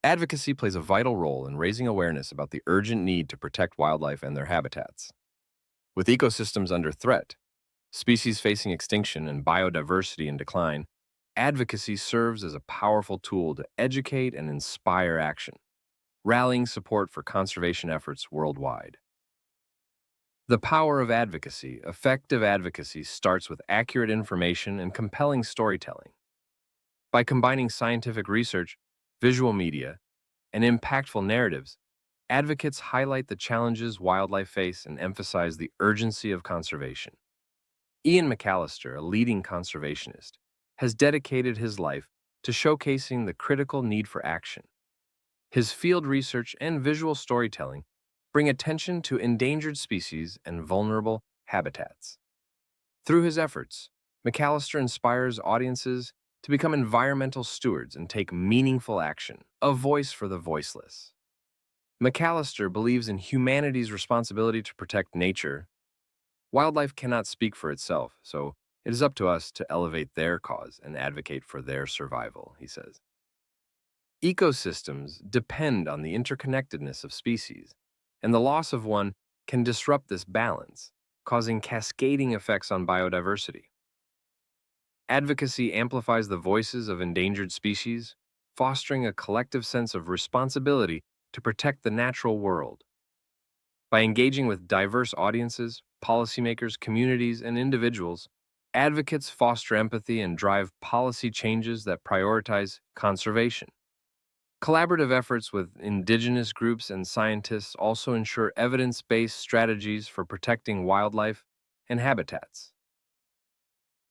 Advocacy plays a vital role in raising awareness about the urgent need to protect wildlife and their habitats. With ecosystems under threat, species facing extinction, and biodiversity in decline, advocacy serves as a powerful tool to educate and inspire action, rallying support for conservation efforts worldwide. The power of advocacy, effective advocacy, starts with accurate information and compelling storytelling. By combining scientific research, visual media, and impactful narratives, advocates highlight the challenges wildlife face and emphasize the urgency of conservation. Ian McAllister, a leading conservationist, has dedicated his life to showcasing the critical need for action. His field research and visual storytelling bring attention to endangered species and vulnerable habitats. Through his efforts, McAllister inspires audiences to become environmental stewards and take meaningful action, a voice for the voiceless. McAllister believes in humanity's responsibility to protect nature. Wildlife cannot speak for itself, so it is up to us to elevate their cause and advocate for their survival, he says. Ecosystems depend on the interconnectedness of species, and the loss of one can disrupt this balance, causing cascading effects on biodiversity. Advocacy amplifies the voices of endangered species, fostering a collective sense of responsibility to protect the natural world. By engaging with diverse audiences, policymakers, communities, and individuals, advocates foster empathy and drive policy changes that prioritize conservation. Collaborative efforts with indigenous groups and scientists also ensure evidence-based strategies for protecting wildlife and habitats.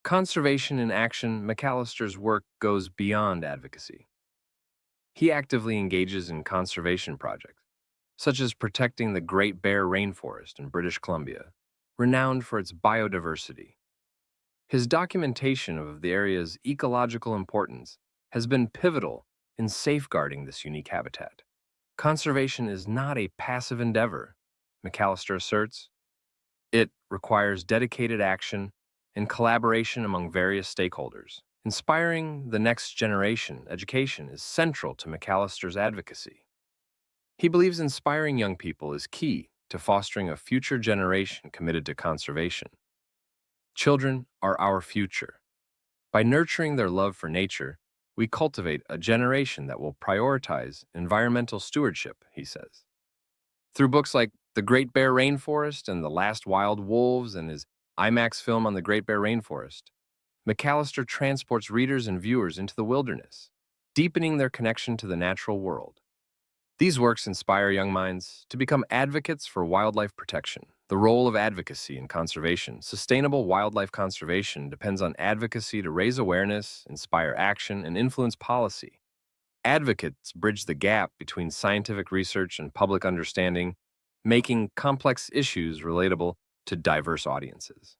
Conservation in action, McAllister's work goes beyond advocacy. He actively engages in conservation projects, such as protecting the Great Bear Rainforest in British Columbia, renowned for its biodiversity. His documentation of the area's ecological importance has been pivotal in safeguarding this unique habitat. Conservation is not a passive endeavor, McAllister asserts. It requires dedicated action and collaboration among various stakeholders. Inspiring the next generation education is central to McAllister's advocacy. He believes inspiring young people is key to fostering a future generation committed to conservation. Children are our future. By nurturing their love for nature, we cultivate a generation that will prioritize environmental stewardship, he says. Through books like The Great Bear Rainforest and The Last Wild Wolves and his IMAX film on the Great Bear Rainforest, McAllister transports readers and viewers into the wilderness, deepening their connection to the natural world. These works inspire young minds to become advocates for wildlife protection. The role of advocacy in conservation. Sustainable wildlife conservation depends on advocacy to raise awareness, inspire action, and influence policy. Advocates bridge the gap between scientific research and public understanding, making complex issues relatable to diverse audiences.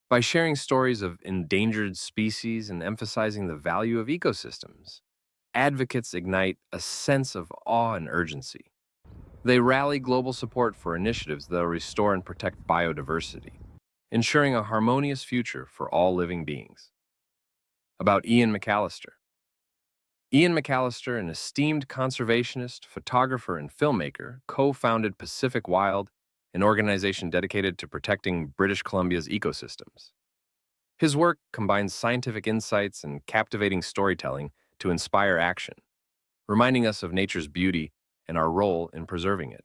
By sharing stories of endangered species and emphasizing the value of ecosystems, advocates ignite a sense of awe and urgency. They rally global support for initiatives that will restore and protect biodiversity, ensuring a harmonious future for all living beings. About Ian McAllister. Ian McAllister, an esteemed conservationist, photographer, and filmmaker, co-founded Pacific Wild, an organization dedicated to protecting British Columbia's ecosystems. His work combines scientific insights and captivating storytelling to inspire action, reminding us of nature's beauty and our role in preserving it.